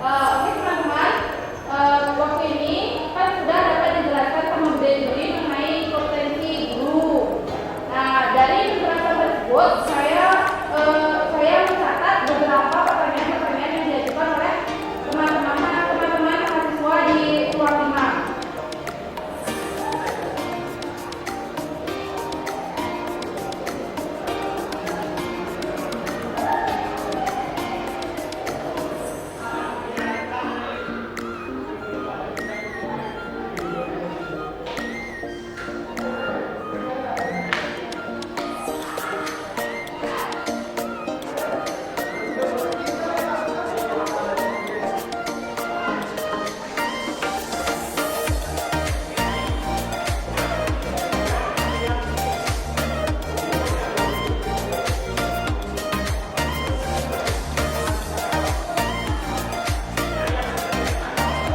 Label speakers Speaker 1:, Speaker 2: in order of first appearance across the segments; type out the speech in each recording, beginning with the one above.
Speaker 1: Oke teman-teman, waktu ini kan sudah dapat dijelaskan sama Bu Dewi mengenai kompetensi guru. Nah, dari penjelasan tersebut saya mencatat beberapa pertanyaan-pertanyaan yang diajukan oleh teman-teman mahasiswa di ruang 5.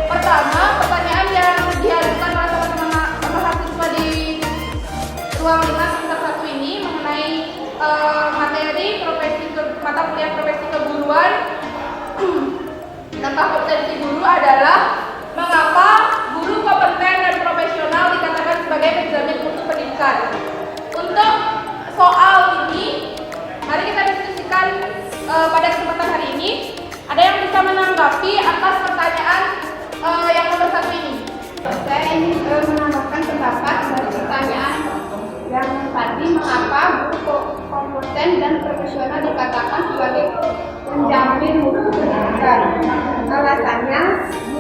Speaker 1: Pertama, pertanyaan yang diajukan oleh teman-teman mahasiswa di ruang 5 semester 1 ini mengenai materi mata kuliah profesi keguruan tentang kompetensi guru adalah mengapa guru kompeten dan profesional dikatakan sebagai penjamin mutu pendidikan. Untuk soal ini, mari kita diskusikan pada kesempatan hari ini. Ada yang bisa menanggapi atas pertanyaan yang nomor 1 ini?
Speaker 2: Saya ingin menambahkan pendapat dari pertanyaan yang tadi, mengapa guru kompeten dan profesional dikatakan sebagai penjamin mutu pendidikan. Alasannya,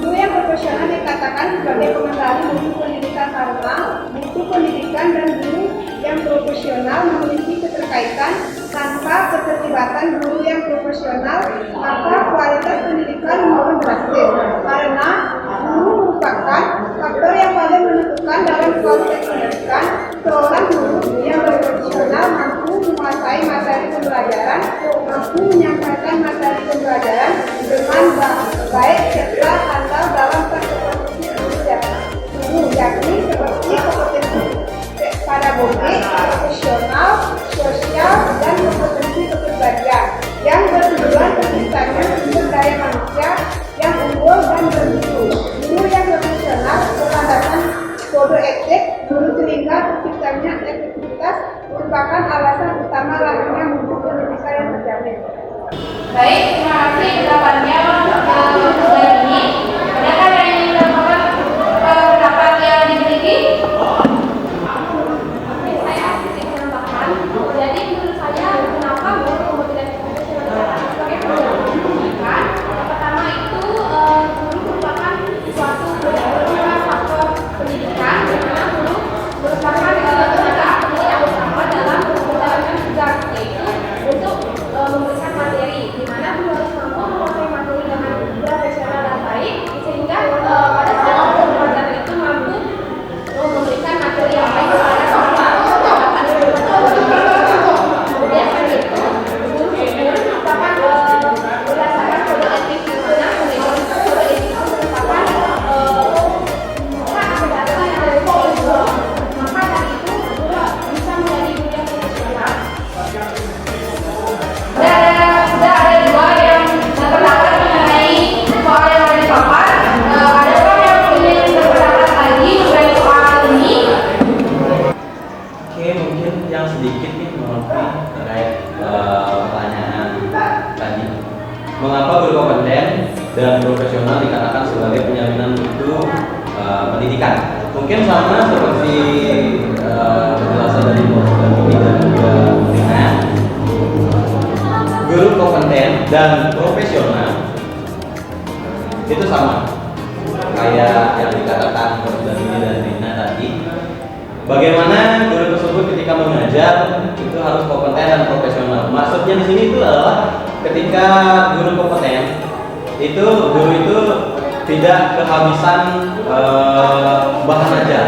Speaker 2: guru yang profesional dikatakan sebagai pengendali mutu pendidikan karena mutu pendidikan dan guru yang profesional memiliki keterkaitan. Tanpa keterlibatan guru yang profesional, maka kualitas pendidikan menurun drastis. Karena guru merupakan faktor yang paling menentukan dalam kualitas pendidikan. Seorang guru yang profesional mampu menguasai materi pembelajaran, mampu menyampaikan materi pembelajaran dengan baik serta handal dalam kompetensi guru, yakni seperti kompetensi pedagogik, profesional, sosial, dan kompetensi kepribadian yang bertujuan terciptanya sumber daya manusia yang unggul dan bermutu. Guru yang profesional berlandasan kode etik guru sehingga terciptanya efektivitas merupakan alasan utama lahirnya mutu pendidikan yang terjamin.
Speaker 1: Baik, terima kasih pendapatannya bulan ini. Adakah yang ingin menambahkan pendapat yang dimiliki? Jadi menurut saya, kenapa guru kompeten profesional sebagai penjamin pendidikan? Yang pertama itu guru merupakan suatu faktor pendidikan, di mana guru merupakan tenaga ahli yang utama dalam menjalankan tugas, yaitu untuk memberikan materi, di mana guru harus mampu menguasai materi dengan profesional dan baik, sehingga pada saat pembelajaran itu mampu memberikan materi yang baik kepada siswa. Kemudian itu guru merupakan berdasarkan kode etik, di mana kode etik itu merupakan hak berdasar dari guru. Maka dari itu guru bisa menjadi guru yang profesional. Sudah ada dua yang berpendapat mengenai soal yang ada di papan. Adakah yang ingin berpendapat lagi mengenai soal ini?
Speaker 3: Oke, mungkin yang sedikit nih melengkapi terkait pertanyaan tadi. Mengapa guru kompeten dan profesional dikatakan sebagai penjaminan mutu pendidikan? Mungkin sama seperti penjelasan dari Bos Dani dan juga Rina. Guru kompeten dan profesional itu sama kayak yang dikatakan Bos Dani dan Rina tadi. Bagaimana guru tersebut ketika mengajar itu harus kompeten dan profesional. Maksudnya di sini itu adalah ketika guru kompeten itu guru itu tidak kehabisan bahan ajar.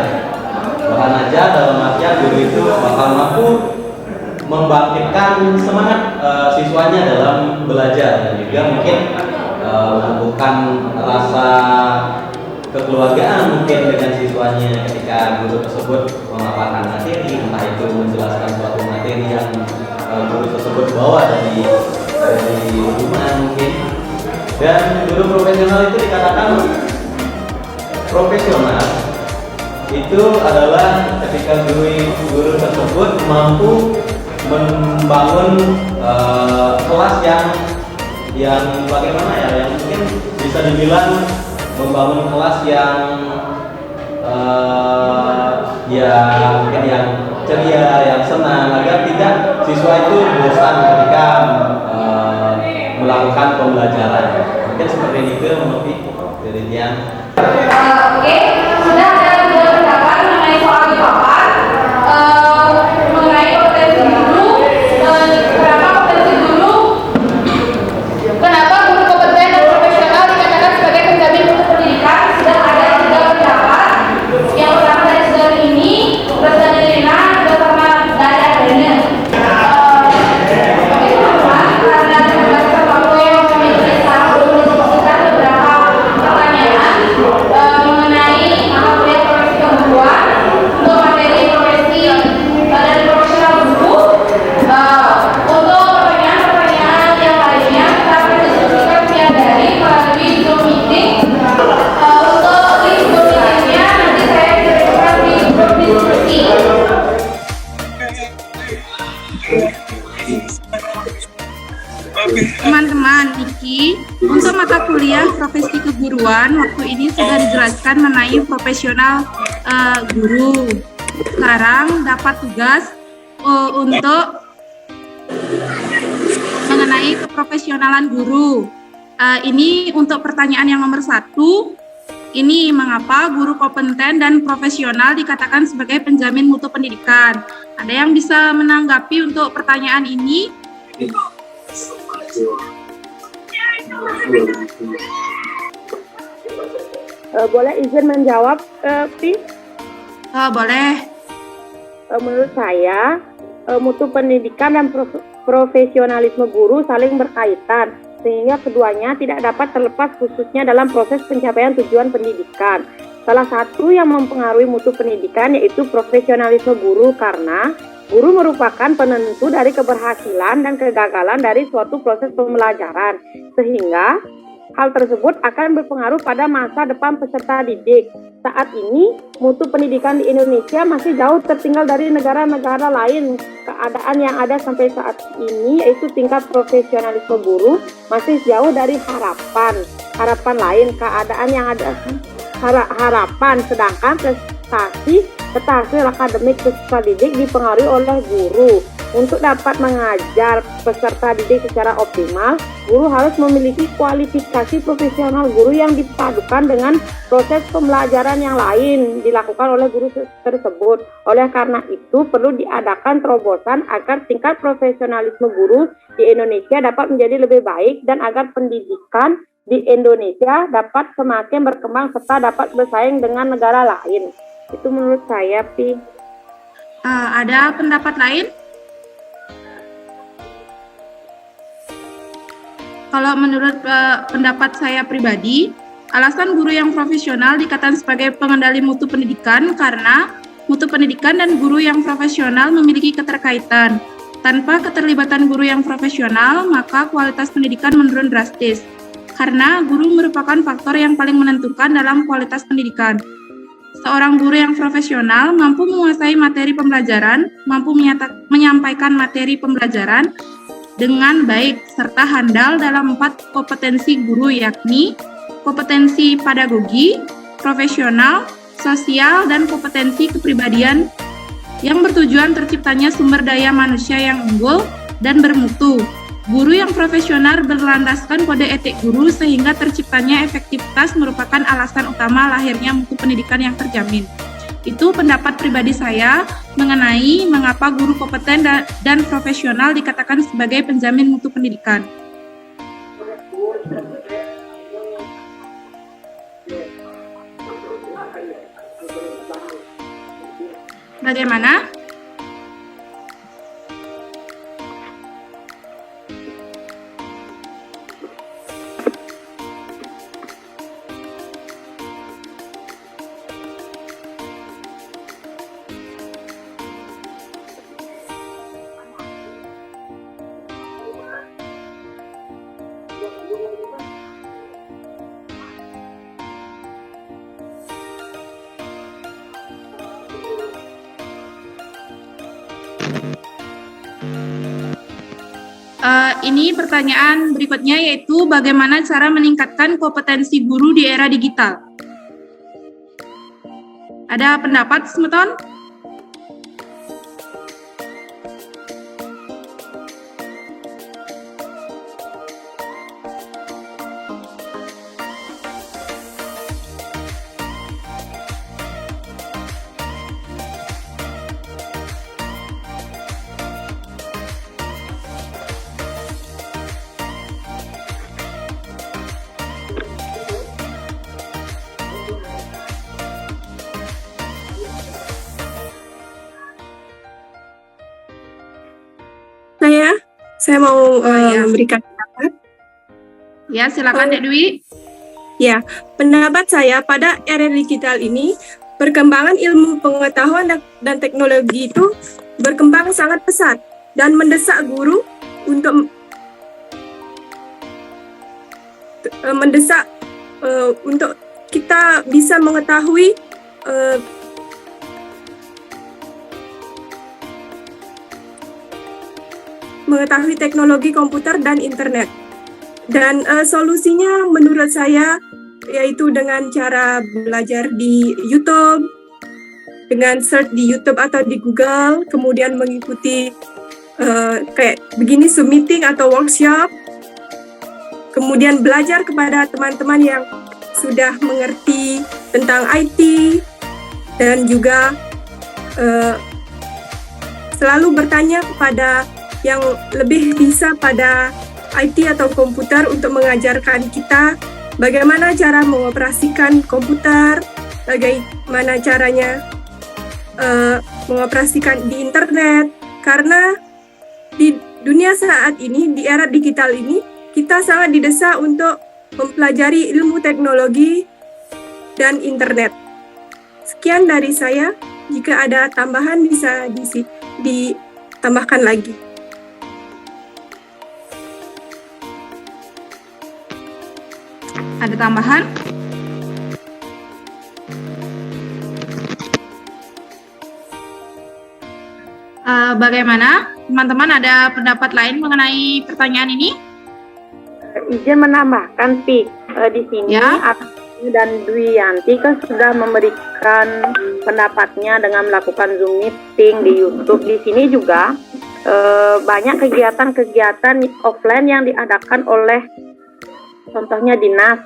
Speaker 3: Bahan ajar dalam artian guru itu bakal mampu membangkitkan semangat siswanya dalam belajar dan juga mungkin menumbuhkan rasa kekeluargaan mungkin dengan siswanya ketika guru tersebut memaparkan materi, entah itu menjelaskan suatu materi yang guru tersebut bawa dari rumah mungkin. Dan guru profesional itu dikatakan profesional itu adalah ketika guru tersebut mampu membangun kelas yang bagaimana ya, yang mungkin bisa dibilang membangun kelas yang mungkin yang ceria, yang senang, agar tidak siswa itu bosan ketika melakukan pembelajaran. Mungkin seperti itu menurut dari Dian.
Speaker 1: Oke, sudah ada dua pendapat mengenai soal di papan mengenai kompetensi guru. Kenapa guru kompeten dan profesional dikatakan sebagai penjamin mutu pendidikan? Sudah ada tiga pendapat. Yang pertama dari saudara ini, terus dari Rina, terus sama dari Adriana. Oke teman-teman, karena terbatas waktu yang kami tulis belum diskusikan beberapa pertanyaan mengenai materi profesi keguruan untuk materi profesi dari profesional guru. Untuk pertanyaan-pertanyaan yang lainnya kita akan diskusikan via daring melalui Zoom meeting. Untuk link Zoom meetingnya nanti saya kirimkan di grup diskusi.
Speaker 4: Teman-teman, Niki, untuk mata kuliah profesi keguruan waktu ini sudah dijelaskan mengenai profesional guru. Sekarang dapat tugas untuk mengenai keprofesionalan guru. Ini untuk pertanyaan yang nomor 1. Ini mengapa guru kompeten dan profesional dikatakan sebagai penjamin mutu pendidikan? Ada yang bisa menanggapi untuk pertanyaan ini?
Speaker 5: Boleh izin menjawab, Pi?
Speaker 4: Boleh.
Speaker 5: Menurut saya, mutu pendidikan dan profesionalisme guru saling berkaitan, sehingga keduanya tidak dapat terlepas khususnya dalam proses pencapaian tujuan pendidikan. Salah satu yang mempengaruhi mutu pendidikan yaitu profesionalisme guru, karena guru merupakan penentu dari keberhasilan dan kegagalan dari suatu proses pembelajaran, sehingga hal tersebut akan berpengaruh pada masa depan peserta didik. Saat ini, mutu pendidikan di Indonesia masih jauh tertinggal dari negara-negara lain. Keadaan yang ada sampai saat ini yaitu tingkat profesionalisme guru masih jauh dari harapan lain. Keadaan yang ada harapan, sedangkan ketersediaan akademik peserta didik dipengaruhi oleh guru. Untuk dapat mengajar peserta didik secara optimal, guru harus memiliki kualifikasi profesional guru yang dipadukan dengan proses pembelajaran yang lain dilakukan oleh guru tersebut. Oleh karena itu, perlu diadakan terobosan agar tingkat profesionalisme guru di Indonesia dapat menjadi lebih baik dan agar pendidikan di Indonesia dapat semakin berkembang serta dapat bersaing dengan negara lain. Itu menurut saya, Pi.
Speaker 4: Ada pendapat lain? Kalau menurut pendapat saya pribadi, alasan guru yang profesional dikatakan sebagai pengendali mutu pendidikan karena mutu pendidikan dan guru yang profesional memiliki keterkaitan. Tanpa keterlibatan guru yang profesional, maka kualitas pendidikan menurun drastis. Karena guru merupakan faktor yang paling menentukan dalam kualitas pendidikan. Seorang guru yang profesional mampu menguasai materi pembelajaran, mampu menyampaikan materi pembelajaran dengan baik, serta handal dalam 4 kompetensi guru, yakni kompetensi pedagogi, profesional, sosial, dan kompetensi kepribadian yang bertujuan terciptanya sumber daya manusia yang unggul dan bermutu. Guru yang profesional berlandaskan kode etik guru sehingga terciptanya efektivitas merupakan alasan utama lahirnya mutu pendidikan yang terjamin. Itu pendapat pribadi saya mengenai mengapa guru kompeten dan profesional dikatakan sebagai penjamin mutu pendidikan. Bagaimana? Ini pertanyaan berikutnya yaitu bagaimana cara meningkatkan kompetensi guru di era digital? Ada pendapat, Semeton?
Speaker 6: Saya mau
Speaker 4: Ya.
Speaker 6: memberikan pendapat.
Speaker 4: Ya, silakan Dek Dwi.
Speaker 6: Ya, pendapat saya pada era digital ini, perkembangan ilmu pengetahuan dan teknologi itu berkembang sangat pesat dan mendesak guru untuk untuk kita bisa mengetahui teknologi komputer dan internet. Dan solusinya menurut saya yaitu dengan cara belajar di YouTube, dengan search di YouTube atau di Google, kemudian mengikuti kayak begini Zoom meeting atau workshop, kemudian belajar kepada teman-teman yang sudah mengerti tentang IT, dan juga selalu bertanya kepada yang lebih bisa pada IT atau komputer untuk mengajarkan kita bagaimana cara mengoperasikan komputer, bagaimana caranya mengoperasikan di internet. Karena di dunia saat ini, di era digital ini, kita sangat didesak untuk mempelajari ilmu teknologi dan internet. Sekian dari saya. Jika ada tambahan bisa ditambahkan lagi.
Speaker 4: Ada tambahan? Bagaimana? Teman-teman ada pendapat lain mengenai pertanyaan ini?
Speaker 5: Izin menambahkan, Pi, di sini
Speaker 4: Ya.
Speaker 5: Agni dan Dwi Yanti kan sudah memberikan pendapatnya dengan melakukan Zoom meeting di YouTube. Di sini juga banyak kegiatan-kegiatan offline yang diadakan oleh contohnya dinas,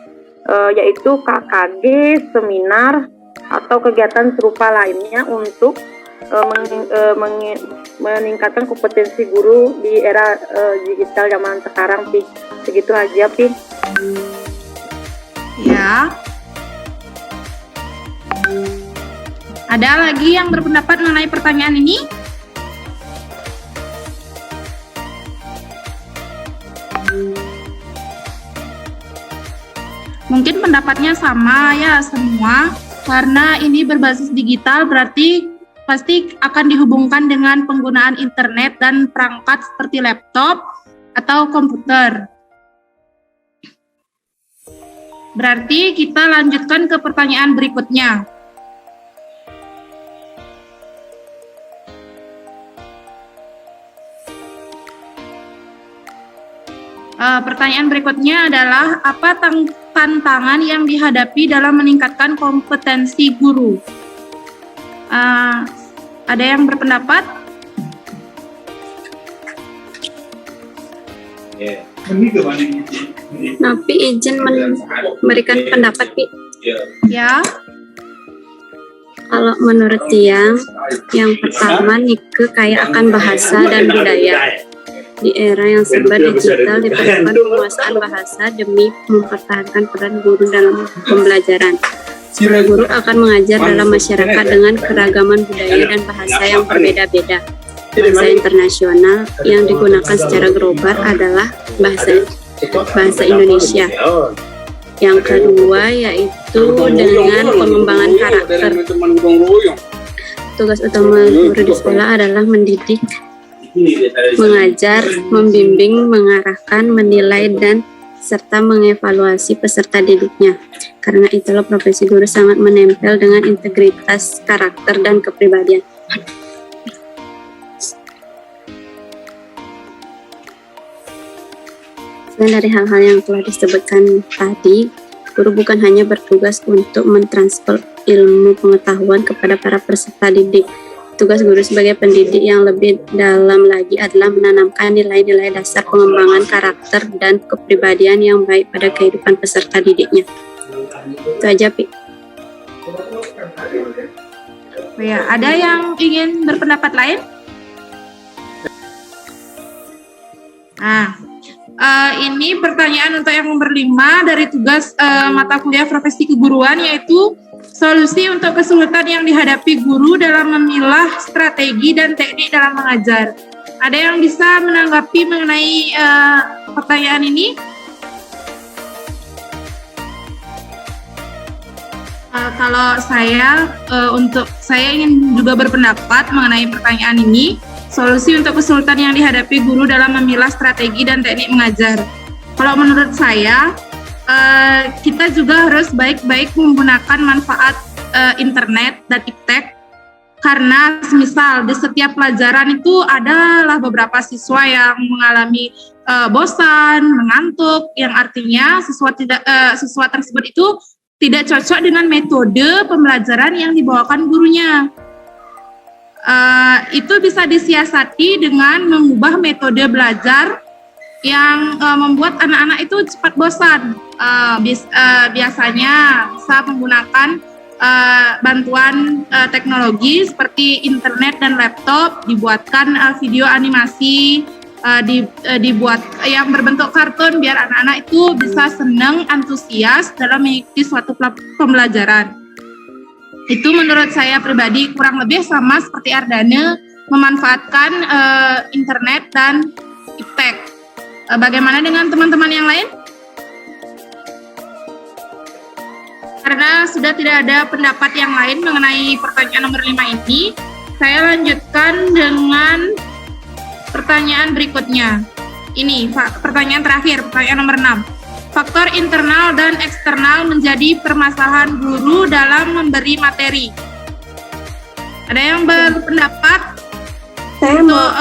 Speaker 5: yaitu KKG, seminar, atau kegiatan serupa lainnya untuk meningkatkan kompetensi guru di era digital zaman sekarang, Pi. Segitu aja, Pi.
Speaker 4: Ya. Ada lagi yang berpendapat mengenai pertanyaan ini? Mungkin pendapatnya sama ya semua, karena ini berbasis digital berarti pasti akan dihubungkan dengan penggunaan internet dan perangkat seperti laptop atau komputer. Berarti kita lanjutkan ke pertanyaan berikutnya. Pertanyaan berikutnya adalah apa tantangan yang dihadapi dalam meningkatkan kompetensi guru? Ada yang berpendapat?
Speaker 7: Napi izin memberikan pendapat, Pi.
Speaker 4: Ya.
Speaker 7: Kalau menurut dia, yang pertama Nike kaya akan bahasa dan budaya. Di era yang serba digital diperlukan penguasaan bahasa demi mempertahankan peran guru dalam pembelajaran. Guru akan mengajar dalam masyarakat dengan keragaman budaya dan bahasa yang berbeda-beda. Bahasa internasional yang digunakan secara global adalah bahasa Indonesia. Yang kedua yaitu dengan pengembangan karakter. Tugas utama guru di sekolah adalah mendidik, mengajar, membimbing, mengarahkan, menilai, dan serta mengevaluasi peserta didiknya. Karena itulah profesi guru sangat menempel dengan integritas karakter dan kepribadian. Selain dari hal-hal yang telah disebutkan tadi, guru bukan hanya bertugas untuk mentransfer ilmu pengetahuan kepada para peserta didik. Tugas guru sebagai pendidik yang lebih dalam lagi adalah menanamkan nilai-nilai dasar pengembangan karakter dan kepribadian yang baik pada kehidupan peserta didiknya. Itu aja, Pi.
Speaker 4: Oh ya, ada yang ingin berpendapat lain? Nah, ini pertanyaan untuk yang nomor 5 dari tugas mata kuliah profesi keguruan, yaitu solusi untuk kesulitan yang dihadapi guru dalam memilah strategi dan teknik dalam mengajar. Ada yang bisa menanggapi mengenai pertanyaan ini? Kalau saya, saya ingin juga berpendapat mengenai pertanyaan ini. Solusi untuk kesulitan yang dihadapi guru dalam memilah strategi dan teknik mengajar. Kalau menurut saya, kita juga harus baik-baik menggunakan manfaat internet dan iptek, karena misal di setiap pelajaran itu adalah beberapa siswa yang mengalami bosan, mengantuk, yang artinya siswa tersebut itu tidak cocok dengan metode pembelajaran yang dibawakan gurunya. Itu bisa disiasati dengan mengubah metode belajar yang membuat anak-anak itu cepat bosan. Biasanya bisa menggunakan bantuan teknologi seperti internet dan laptop, dibuatkan video animasi, dibuat yang berbentuk kartun biar anak-anak itu bisa senang, antusias dalam mengikuti suatu pembelajaran. Itu menurut saya pribadi kurang lebih sama seperti Ardana memanfaatkan internet dan iptek. Bagaimana dengan teman-teman yang lain? Karena sudah tidak ada pendapat yang lain mengenai pertanyaan nomor 5 ini, saya lanjutkan dengan pertanyaan berikutnya. Ini pertanyaan terakhir, pertanyaan nomor 6. Faktor internal dan eksternal menjadi permasalahan guru dalam memberi materi. Ada yang berpendapat
Speaker 6: Saya
Speaker 4: untuk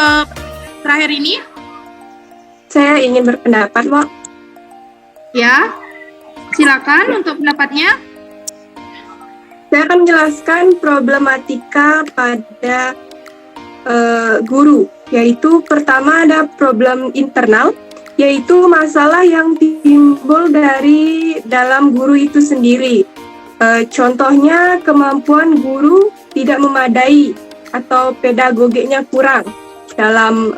Speaker 4: terakhir ini?
Speaker 6: Saya ingin berpendapat, Mbak.
Speaker 4: Ya, silakan untuk pendapatnya.
Speaker 6: Saya akan menjelaskan problematika pada guru, yaitu pertama ada problem internal, yaitu masalah yang timbul dari dalam guru itu sendiri. Contohnya kemampuan guru tidak memadai atau pedagogiknya kurang dalam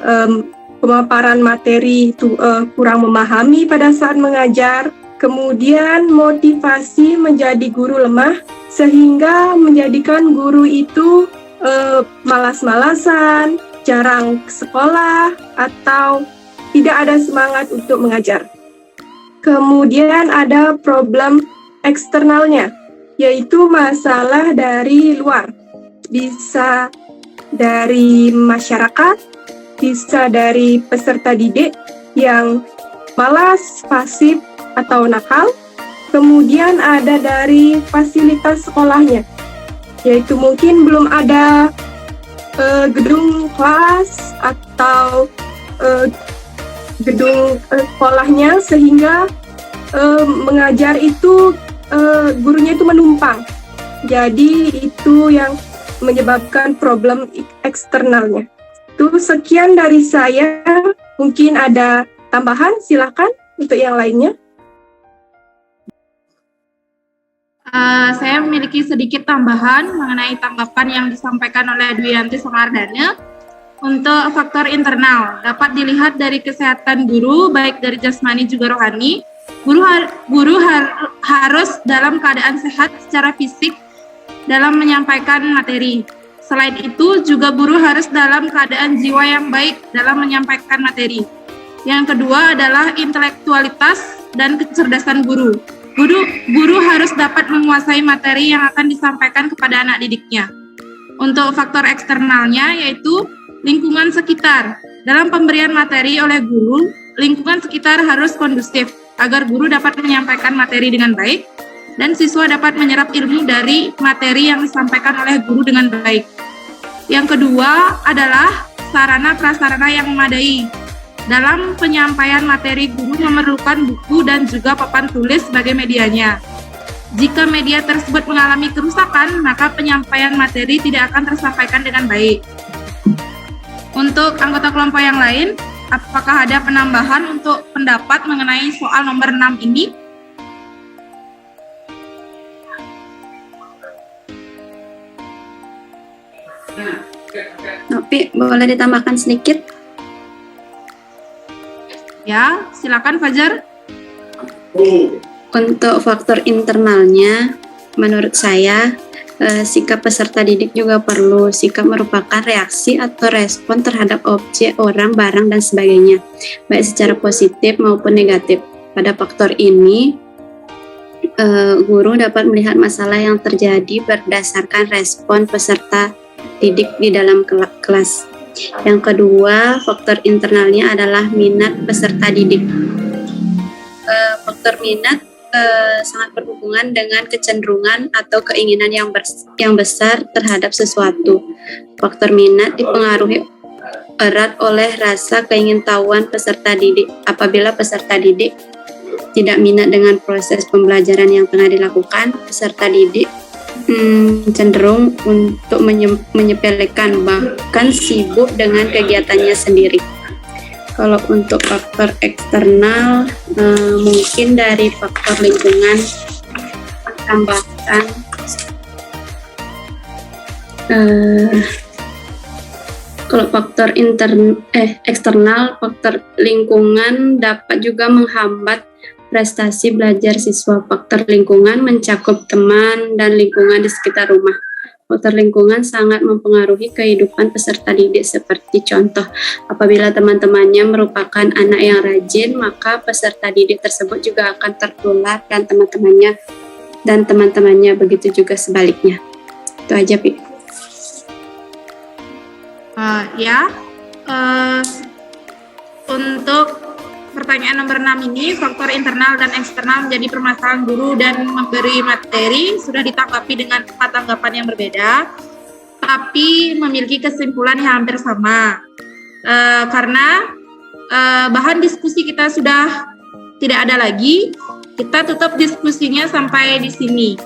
Speaker 6: pemaparan materi itu, kurang memahami pada saat mengajar. Kemudian motivasi menjadi guru lemah sehingga menjadikan guru itu malas-malasan, jarang ke sekolah, atau tidak ada semangat untuk mengajar. Kemudian ada problem eksternalnya, yaitu masalah dari luar. Bisa dari masyarakat, bisa dari peserta didik yang malas, pasif, atau nakal. Kemudian ada dari fasilitas sekolahnya, yaitu mungkin belum ada gedung kelas atau gedung sekolahnya, sehingga mengajar itu gurunya itu menumpang. Jadi itu yang menyebabkan problem eksternalnya. Itu sekian dari saya. Mungkin ada tambahan, silakan untuk yang lainnya.
Speaker 4: Saya memiliki sedikit tambahan mengenai tanggapan yang disampaikan oleh Dwianti sama Ardana. Untuk faktor internal dapat dilihat dari kesehatan guru, baik dari jasmani juga rohani. Guru harus dalam keadaan sehat secara fisik dalam menyampaikan materi. Selain itu juga guru harus dalam keadaan jiwa yang baik dalam menyampaikan materi. Yang kedua adalah intelektualitas dan kecerdasan guru. Guru harus dapat menguasai materi yang akan disampaikan kepada anak didiknya. Untuk faktor eksternalnya yaitu lingkungan sekitar. Dalam pemberian materi oleh guru, lingkungan sekitar harus kondusif agar guru dapat menyampaikan materi dengan baik dan siswa dapat menyerap ilmu dari materi yang disampaikan oleh guru dengan baik. Yang kedua adalah sarana prasarana yang memadai. Dalam penyampaian materi, guru memerlukan buku dan juga papan tulis sebagai medianya. Jika media tersebut mengalami kerusakan, maka penyampaian materi tidak akan tersampaikan dengan baik. Untuk anggota kelompok yang lain, apakah ada penambahan untuk pendapat mengenai soal nomor 6 ini?
Speaker 7: Tapi boleh ditambahkan sedikit?
Speaker 4: Ya, silakan Fajar.
Speaker 7: Untuk faktor internalnya, menurut saya, sikap peserta didik juga perlu. Sikap merupakan reaksi atau respon terhadap objek, orang, barang, dan sebagainya, baik secara positif maupun negatif. Pada faktor ini, guru dapat melihat masalah yang terjadi berdasarkan respon peserta didik di dalam kelas. Yang kedua, faktor internalnya adalah minat peserta didik. Faktor minat sangat berhubungan dengan kecenderungan atau keinginan yang besar terhadap sesuatu. Faktor minat dipengaruhi erat oleh rasa keingintahuan peserta didik. Apabila peserta didik tidak minat dengan proses pembelajaran yang tengah dilakukan, peserta didik cenderung untuk menyepelekan, bahkan sibuk dengan kegiatannya sendiri. Kalau untuk faktor eksternal, mungkin dari faktor lingkungan, tambahkan kalau faktor eksternal, faktor lingkungan dapat juga menghambat prestasi belajar siswa. Faktor lingkungan mencakup teman dan lingkungan di sekitar rumah. Faktor lingkungan sangat mempengaruhi kehidupan peserta didik, seperti contoh, apabila teman-temannya merupakan anak yang rajin, maka peserta didik tersebut juga akan tertular dan teman-temannya, begitu juga sebaliknya. Itu aja, Pi.
Speaker 4: Untuk pertanyaan nomor 6 ini, faktor internal dan eksternal menjadi permasalahan guru dan memberi materi sudah ditanggapi dengan 4 tanggapan yang berbeda, tapi memiliki kesimpulan yang hampir sama. Karena bahan diskusi kita sudah tidak ada lagi, kita tutup diskusinya sampai di sini.